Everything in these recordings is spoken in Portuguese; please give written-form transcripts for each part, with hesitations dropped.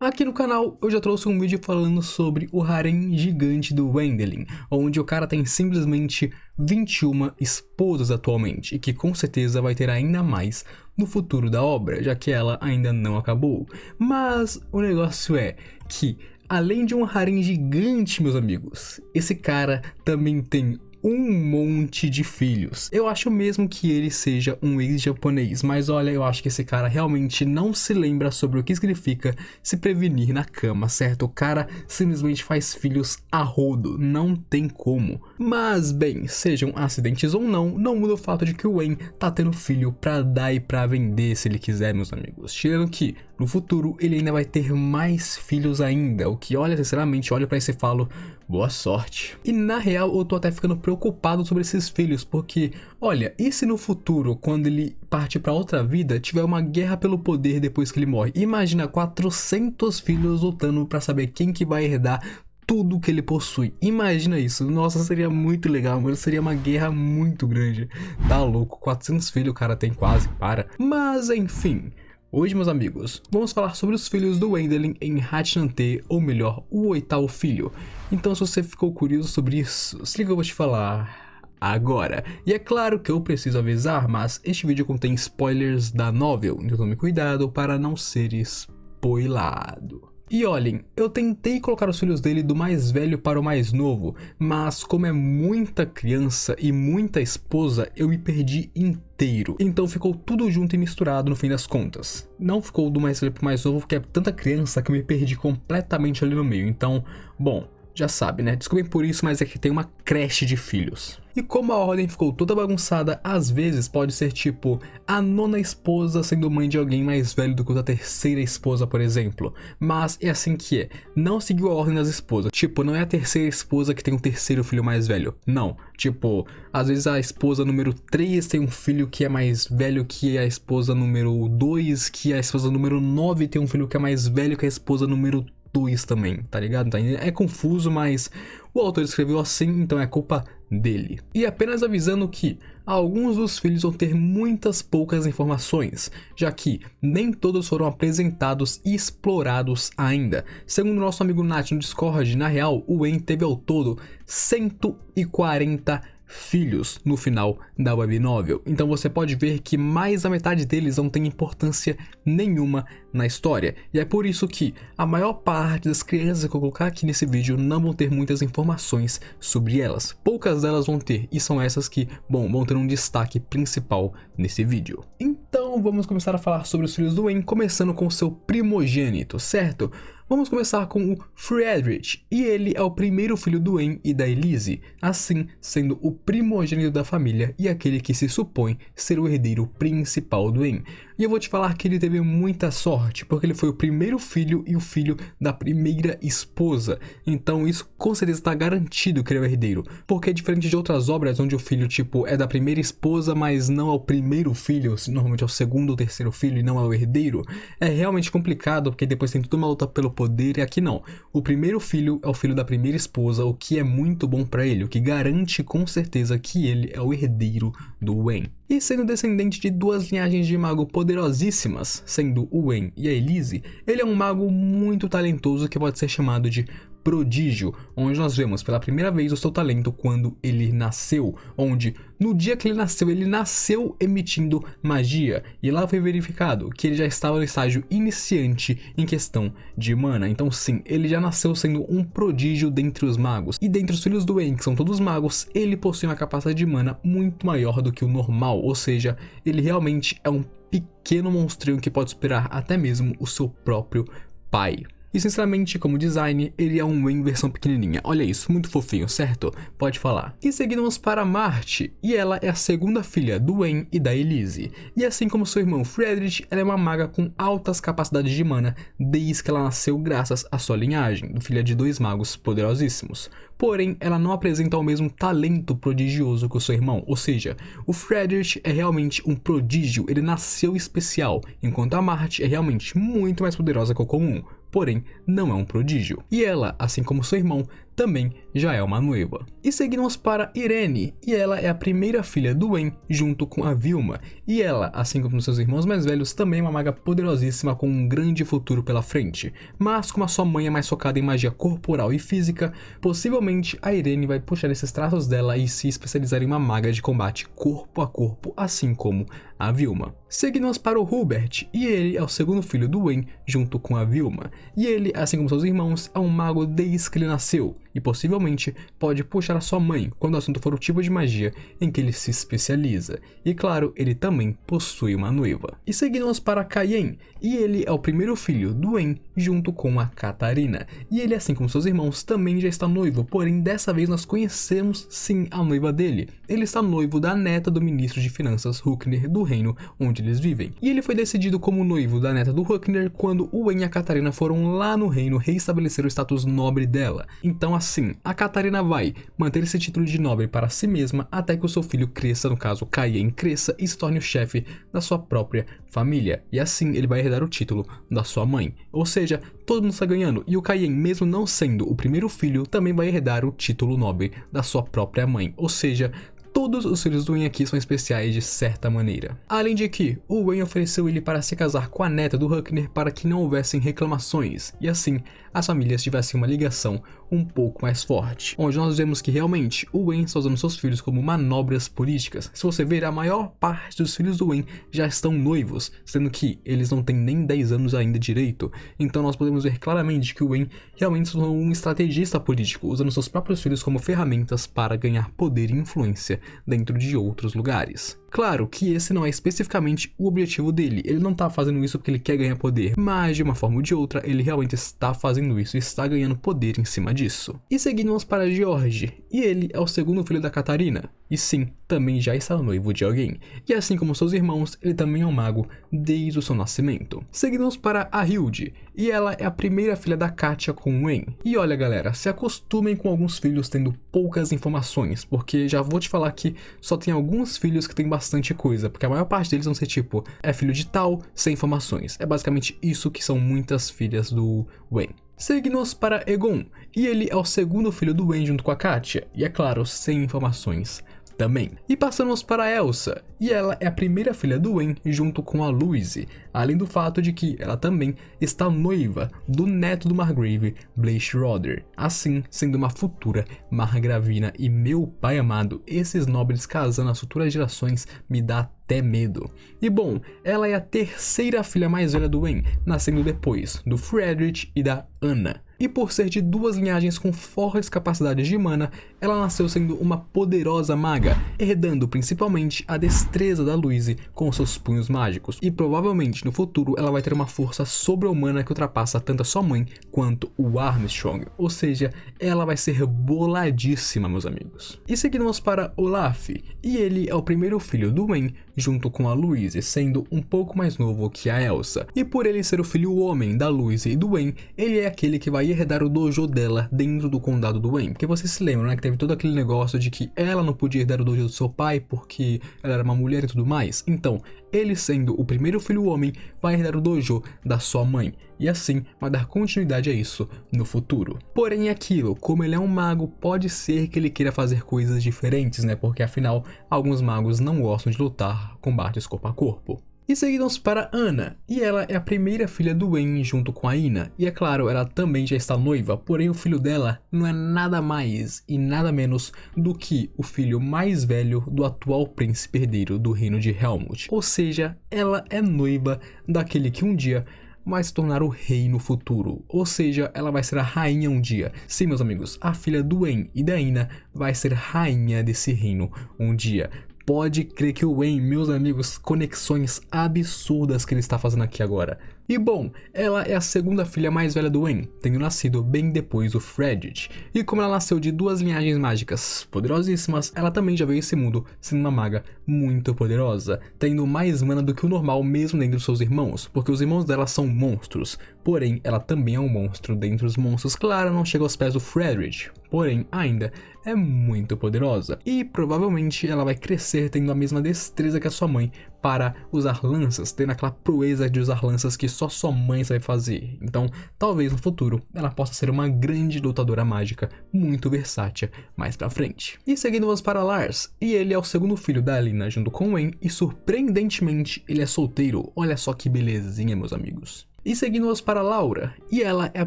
Aqui no canal eu já trouxe um vídeo falando sobre o harém gigante do Wendelin, onde o cara tem simplesmente 21 esposas atualmente, e que com certeza vai ter ainda mais no futuro da obra, já que ela ainda não acabou. Mas o negócio é que, além de um harém gigante, meus amigos, esse cara também tem um monte de filhos. Eu acho mesmo que ele seja um ex-japonês, mas olha, eu acho que esse cara realmente não se lembra sobre o que significa se prevenir na cama, certo? O cara simplesmente faz filhos a rodo, não tem como. Mas bem, sejam acidentes ou não, não muda o fato de que o Wen tá tendo filho pra dar e pra vender se ele quiser, meus amigos. Tirando que no futuro ele ainda vai ter mais filhos ainda, o que, olha, sinceramente, olho pra isso e falo, boa sorte. E na real eu tô até ficando preocupado sobre esses filhos, porque, olha, e se no futuro, quando ele partir pra outra vida, tiver uma guerra pelo poder depois que ele morre? Imagina 400 filhos lutando pra saber quem que vai herdar tudo que ele possui. Imagina isso. Nossa, seria muito legal, mano. Seria uma guerra muito grande. Tá louco, 400 filhos o cara tem quase, para. Mas enfim, hoje, meus amigos, vamos falar sobre os filhos do Wendelin em Hachinante, ou melhor, o 8º filho. Então, se você ficou curioso sobre isso, se liga que eu vou te falar agora. E é claro que eu preciso avisar, mas este vídeo contém spoilers da novel, então tome cuidado para não ser spoilado. E olhem, eu tentei colocar os filhos dele do mais velho para o mais novo, mas como é muita criança e muita esposa, eu me perdi inteiro. Então ficou tudo junto e misturado no fim das contas. Não ficou do mais velho para o mais novo porque é tanta criança que eu me perdi completamente ali no meio. Então, bom, já sabe, né? Desculpem por isso, mas é que tem uma creche de filhos. E como a ordem ficou toda bagunçada, às vezes pode ser tipo a 9ª esposa sendo mãe de alguém mais velho do que a 3ª esposa, por exemplo. Mas é assim que é. Não seguiu a ordem das esposas. Tipo, não é a 3ª esposa que tem um 3º filho mais velho. Não. Tipo, às vezes a esposa número 3 tem um filho que é mais velho que a esposa número 2, que a esposa número 9 tem um filho que é mais velho que a esposa número 2 também, tá ligado? Então, é confuso, mas o autor escreveu assim, então é culpa dele. E apenas avisando que alguns dos filhos vão ter muitas poucas informações, já que nem todos foram apresentados e explorados ainda. Segundo nosso amigo Nath no Discord, na real, o Wen teve ao todo 140 filhos no final da web novel, então você pode ver que mais da metade deles não tem importância nenhuma na história, e é por isso que a maior parte das crianças que eu colocar aqui nesse vídeo não vão ter muitas informações sobre elas. Poucas delas vão ter, e são essas que, bom, vão ter um destaque principal nesse vídeo. Então vamos começar a falar sobre os filhos do Wen, começando com o seu primogênito, certo? Vamos começar com o Friedrich, e ele é o primeiro filho do Wen e da Elise, assim sendo o primogênito da família e aquele que se supõe ser o herdeiro principal do Wen. E eu vou te falar que ele teve muita sorte, porque ele foi o primeiro filho e o filho da primeira esposa, então isso com certeza está garantido que ele é o herdeiro, porque é diferente de outras obras onde o filho tipo é da primeira esposa, mas não é o primeiro filho, normalmente é o segundo ou terceiro filho e não é o herdeiro. É realmente complicado, porque depois tem toda uma luta pelo poder, e aqui não. O primeiro filho é o filho da primeira esposa, o que é muito bom pra ele, o que garante com certeza que ele é o herdeiro do Wen. E sendo descendente de duas linhagens de mago poderosíssimas, sendo o Wen e a Elise, ele é um mago muito talentoso que pode ser chamado de prodígio, onde nós vemos pela primeira vez o seu talento quando ele nasceu, onde no dia que ele nasceu emitindo magia, e lá foi verificado que ele já estava no estágio iniciante em questão de mana. Então sim, ele já nasceu sendo um prodígio dentre os magos, e dentre os filhos do Wen, que são todos magos, ele possui uma capacidade de mana muito maior do que o normal, ou seja, ele realmente é um pequeno monstrinho que pode superar até mesmo o seu próprio pai. E sinceramente, como design, ele é um Wen versão pequenininha. Olha isso, muito fofinho, certo? Pode falar. E seguimos para Marty, e ela é a segunda filha do Wen e da Elise. E assim como seu irmão Friedrich, ela é uma maga com altas capacidades de mana, desde que ela nasceu graças à sua linhagem, filha de dois magos poderosíssimos. Porém, ela não apresenta o mesmo talento prodigioso que o seu irmão, ou seja, o Friedrich é realmente um prodígio, ele nasceu especial, enquanto a Marty é realmente muito mais poderosa que o comum. Porém, não é um prodígio. E ela, assim como seu irmão, também já é uma noiva. E seguimos para Irene, e ela é a primeira filha do Wen junto com a Vilma, e ela, assim como seus irmãos mais velhos, também é uma maga poderosíssima com um grande futuro pela frente. Mas como a sua mãe é mais focada em magia corporal e física, possivelmente a Irene vai puxar esses traços dela e se especializar em uma maga de combate corpo a corpo, assim como a Vilma. Seguimos para o Hubert, e ele é o segundo filho do Wen junto com a Vilma, e ele, assim como seus irmãos, é um mago desde que ele nasceu, e possivelmente pode puxar a sua mãe quando o assunto for o tipo de magia em que ele se especializa. E claro, ele também possui uma noiva. E seguimos para Cayen, e ele é o primeiro filho do Wen junto com a Catarina, e ele, assim como seus irmãos, também já está noivo, porém dessa vez nós conhecemos sim a noiva dele. Ele está noivo da neta do ministro de finanças Huckner do reino onde eles vivem, e ele foi decidido como noivo da neta do Huckner quando o Wen e a Catarina foram lá no reino reestabelecer o status nobre dela. Então assim, a Catarina vai manter esse título de nobre para si mesma até que o seu filho cresça, no caso Cayen cresça e se torne o chefe da sua própria família, e assim ele vai herdar o título da sua mãe. Ou seja, todo mundo está ganhando, e o Cayen, mesmo não sendo o primeiro filho, também vai herdar o título nobre da sua própria mãe. Ou seja, todos os filhos do Wen aqui são especiais de certa maneira. Além de que, o Wen ofereceu ele para se casar com a neta do Huckner para que não houvessem reclamações, e assim as famílias tivessem uma ligação um pouco mais forte. Onde nós vemos que realmente o Wen está usando seus filhos como manobras políticas. Se você ver, a maior parte dos filhos do Wen já estão noivos, sendo que eles não têm nem 10 anos ainda direito. Então nós podemos ver claramente que o Wen realmente se tornou um estrategista político, usando seus próprios filhos como ferramentas para ganhar poder e influência dentro de outros lugares. Claro que esse não é especificamente o objetivo dele, ele não está fazendo isso porque ele quer ganhar poder, mas de uma forma ou de outra ele realmente está fazendo isso e está ganhando poder em cima disso. E seguimos para George, e ele é o segundo filho da Catarina, e sim, também já está noivo de alguém, e assim como seus irmãos, ele também é um mago desde o seu nascimento. Seguimos para a Hilde, e ela é a primeira filha da Katia com Wen. E olha galera, se acostumem com alguns filhos tendo poucas informações, porque já vou te falar que só tem alguns filhos que tem bastante coisa, porque a maior parte deles vão ser tipo, é filho de tal, sem informações. É basicamente isso que são muitas filhas do Wen. Seguimos para Egon, e ele é o segundo filho do Wen junto com a Katia, e é claro, sem informações também. E passamos para Elsa, e ela é a primeira filha do Wen junto com a Louise, além do fato de que ela também está noiva do neto do Margrave, Blaze Roder, assim sendo uma futura Margravina. E meu pai amado, esses nobres casando as futuras gerações me dá até medo. E bom, ela é a terceira filha mais velha do Wen, nascendo depois do Frederick e da Anna. E por ser de duas linhagens com fortes capacidades de mana, ela nasceu sendo uma poderosa maga, herdando principalmente a destreza da Louise com seus punhos mágicos, e provavelmente no futuro ela vai ter uma força sobre-humana que ultrapassa tanto a sua mãe quanto o Armstrong, ou seja, ela vai ser boladíssima, meus amigos. E seguimos para Olaf, e ele é o primeiro filho do Wen junto com a Louise, sendo um pouco mais novo que a Elsa, e por ele ser o filho homem da Louise e do Wen, ele é aquele que vai herdar o dojo dela dentro do condado do Wen, porque vocês se lembram, né, que teve todo aquele negócio de que ela não podia herdar o dojo do seu pai porque ela era uma mulher e tudo mais. Então, ele sendo o primeiro filho homem, vai herdar o dojo da sua mãe, e assim vai dar continuidade a isso no futuro. Porém aquilo, como ele é um mago, pode ser que ele queira fazer coisas diferentes, né, porque afinal, alguns magos não gostam de lutar combates corpo a corpo. E seguimos para Anna, e ela é a primeira filha do Wen junto com a Ina, e é claro, ela também já está noiva, porém o filho dela não é nada mais e nada menos do que o filho mais velho do atual príncipe herdeiro do reino de Helmut, ou seja, ela é noiva daquele que um dia vai se tornar o rei no futuro, ou seja, ela vai ser a rainha um dia. Sim, meus amigos, a filha do Wen e da Ina vai ser rainha desse reino um dia. Pode crer que o Wen, meus amigos, conexões absurdas que ele está fazendo aqui agora. E bom, ela é a segunda filha mais velha do Wen, tendo nascido bem depois do Frederick. E como ela nasceu de duas linhagens mágicas poderosíssimas, ela também já veio a esse mundo sendo uma maga muito poderosa, tendo mais mana do que o normal mesmo dentro dos seus irmãos, porque os irmãos dela são monstros. Porém, ela também é um monstro dentro dos monstros. Claro, não chega aos pés do Frederick, porém ainda é muito poderosa e provavelmente ela vai crescer tendo a mesma destreza que a sua mãe para usar lanças, tendo aquela proeza de usar lanças que só sua mãe sabe fazer. Então, talvez no futuro ela possa ser uma grande lutadora mágica, muito versátil mais pra frente. E seguindo vamos para Lars, e ele é o segundo filho da Alina junto com Wen e surpreendentemente ele é solteiro. Olha só que belezinha, meus amigos. E seguindo-nos para Laura, e ela é a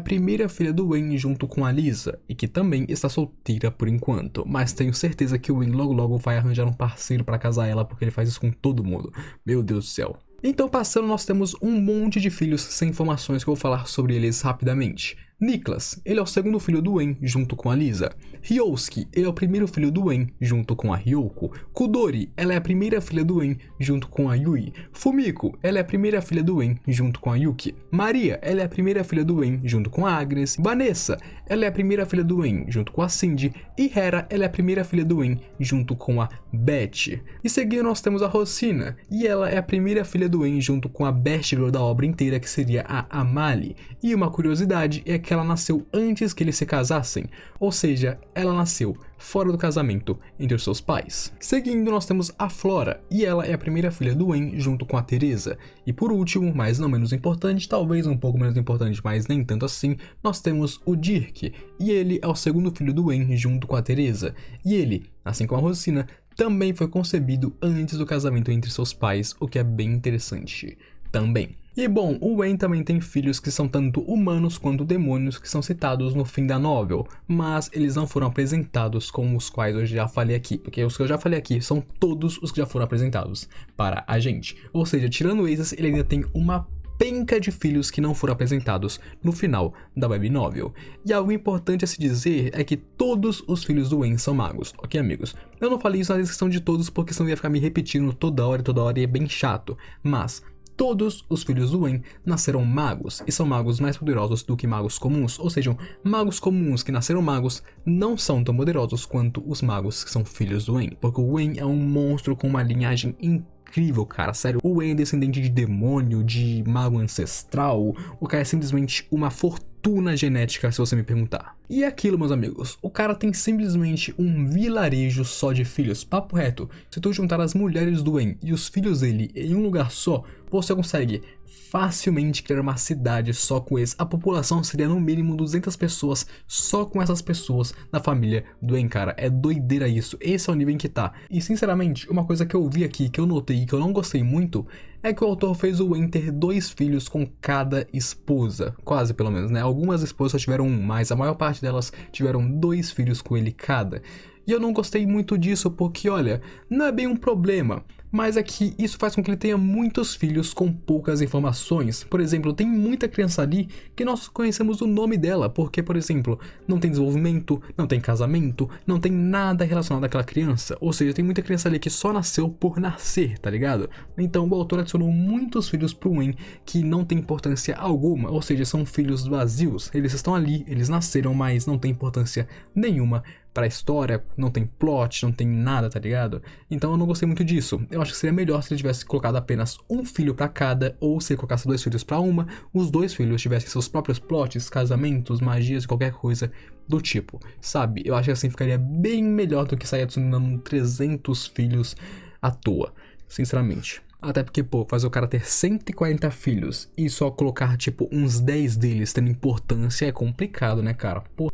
primeira filha do Wen junto com a Lisa, e que também está solteira por enquanto, mas tenho certeza que o Wen logo logo vai arranjar um parceiro para casar ela, porque ele faz isso com todo mundo. Meu Deus do céu. Então passando, nós temos um monte de filhos sem informações que eu vou falar sobre eles rapidamente. Niklas, ele é o segundo filho do Wen junto com a Lisa. Ryosuke, ele é o primeiro filho do Wen junto com a Ryoko. Kudori, ela é a primeira filha do Wen junto com a Yui. Fumiko, ela é a primeira filha do Wen junto com a Yuki. Maria, ela é a primeira filha do Wen junto com a Agnes. Vanessa, ela é a primeira filha do Wen junto com a Cindy. E Hera, ela é a primeira filha do Wen junto com a Beth. E seguindo nós temos a Rosina, e ela é a primeira filha do Wen junto com a best girl da obra inteira, que seria a Amali. E uma curiosidade é que ela nasceu antes que eles se casassem, ou seja, ela nasceu fora do casamento entre os seus pais. Seguindo, nós temos a Flora, e ela é a primeira filha do Wen junto com a Teresa. E por último, mas não menos importante, talvez um pouco menos importante, mas nem tanto assim, nós temos o Dirk, e ele é o segundo filho do Wen junto com a Teresa. E ele, assim como a Rosina, também foi concebido antes do casamento entre seus pais, o que é bem interessante também. E bom, o Wen também tem filhos que são tanto humanos quanto demônios que são citados no fim da novel, mas eles não foram apresentados como os quais eu já falei aqui, porque os que eu já falei aqui são todos os que já foram apresentados para a gente. Ou seja, tirando esses, ele ainda tem uma penca de filhos que não foram apresentados no final da web novel. E algo importante a se dizer é que todos os filhos do Wen são magos, ok, amigos? Eu não falei isso na descrição de todos porque senão ia ficar me repetindo toda hora e é bem chato, mas todos os filhos do Wen nasceram magos, e são magos mais poderosos do que magos comuns, ou seja, magos comuns que nasceram magos não são tão poderosos quanto os magos que são filhos do Wen, porque o Wen é um monstro com uma linhagem incrível, cara, sério. O Wen é descendente de demônio, de mago ancestral, o cara é simplesmente uma fortuna genética, se você me perguntar. E é aquilo, meus amigos, o cara tem simplesmente um vilarejo só de filhos, papo reto. Se tu juntar as mulheres do Wen e os filhos dele em um lugar só, você consegue facilmente criar uma cidade só com eles. A população seria no mínimo 200 pessoas só com essas pessoas na família do Wen, cara. É doideira isso, esse é o nível em que tá. E sinceramente, uma coisa que eu vi aqui, que eu notei e que eu não gostei muito, é que o autor fez o Wen ter 2 filhos com cada esposa. Quase, pelo menos, né? Algumas esposas só tiveram um, mas a maior parte delas tiveram 2 filhos com ele cada. E eu não gostei muito disso porque, olha, não é bem um problema, mas é que isso faz com que ele tenha muitos filhos com poucas informações. Por exemplo, tem muita criança ali que nós conhecemos o nome dela, porque, por exemplo, não tem desenvolvimento, não tem casamento, não tem nada relacionado àquela criança. Ou seja, tem muita criança ali que só nasceu por nascer, tá ligado? Então o autor adicionou muitos filhos pro Wen que não tem importância alguma, ou seja, são filhos vazios. Eles estão ali, eles nasceram, mas não tem importância nenhuma pra história, não tem plot, não tem nada, tá ligado? Então eu não gostei muito disso. Eu acho que seria melhor se ele tivesse colocado apenas um filho pra cada, ou se ele colocasse 2 filhos pra uma, os 2 filhos tivessem seus próprios plots, casamentos, magias, qualquer coisa do tipo, sabe? Eu acho que assim ficaria bem melhor do que sair adicionando 300 filhos à toa, sinceramente. Até porque, pô, fazer o cara ter 140 filhos e só colocar, tipo, uns 10 deles tendo importância é complicado, né, cara? Pô.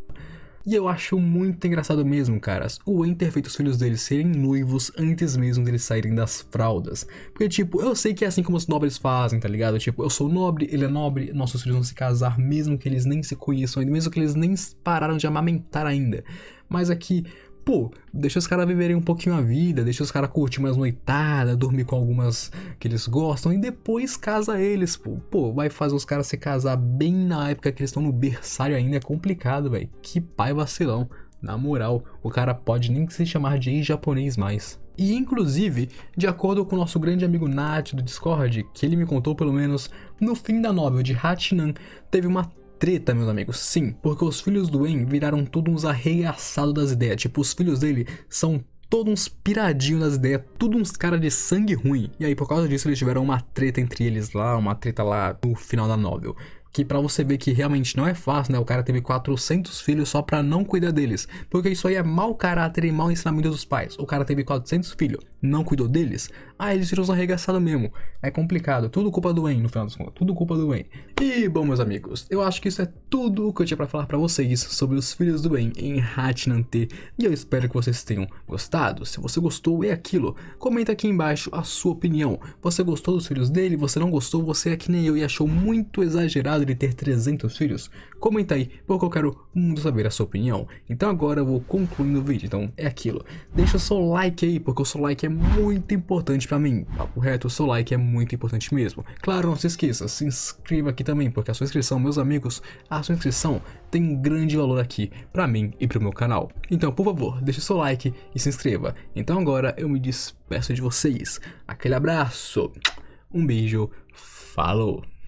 E eu acho muito engraçado mesmo, caras, o Wen ter feito os filhos dele serem noivos antes mesmo deles saírem das fraldas. Porque, tipo, eu sei que é assim como os nobres fazem, tá ligado? Tipo, eu sou nobre, ele é nobre, nossos filhos vão se casar mesmo que eles nem se conheçam ainda, mesmo que eles nem pararam de amamentar ainda. Mas aqui, pô, deixa os caras viverem um pouquinho a vida, deixa os caras curtir umas noitadas, dormir com algumas que eles gostam e depois casa eles, pô. Pô, vai fazer os caras se casar bem na época que eles estão no berçário ainda, é complicado, velho. Que pai vacilão. Na moral, o cara pode nem se chamar de ex-japonês mais. E inclusive, de acordo com o nosso grande amigo Nath do Discord, que ele me contou pelo menos, no fim da novel de Hachinan, teve uma treta, meus amigos, sim, porque os filhos do Wen viraram todos uns arregaçados das ideias, tipo, os filhos dele são todos uns piradinhos das ideias, tudo uns caras de sangue ruim, e aí por causa disso eles tiveram uma treta entre eles lá, uma treta lá no final da novel. Que pra você ver que realmente não é fácil, né? O cara teve 400 filhos só pra não cuidar deles. Porque isso aí é mau caráter e mau ensinamento dos pais. O cara teve 400 filhos, não cuidou deles. Ah, eles viram arregaçados mesmo. É complicado. Tudo culpa do Wayne, no final das contas. Tudo culpa do Wayne. E, bom, meus amigos, eu acho que isso é tudo o que eu tinha pra falar pra vocês sobre os filhos do Wayne em Hatchin' T. E eu espero que vocês tenham gostado. Se você gostou, é aquilo. Comenta aqui embaixo a sua opinião. Você gostou dos filhos dele? Você não gostou? Você é que nem eu e achou muito exagerado ele ter 300 filhos? Comenta aí, porque eu quero muito saber a sua opinião. Então agora eu vou concluindo o vídeo. Então é aquilo. Deixa o seu like aí, porque o seu like é muito importante pra mim. Papo reto, o seu like é muito importante mesmo. Claro, não se esqueça, se inscreva aqui também, porque a sua inscrição, meus amigos, a sua inscrição tem um grande valor aqui pra mim e pro meu canal. Então, por favor, deixe seu like e se inscreva. Então agora eu me despeço de vocês. Aquele abraço, um beijo, falou!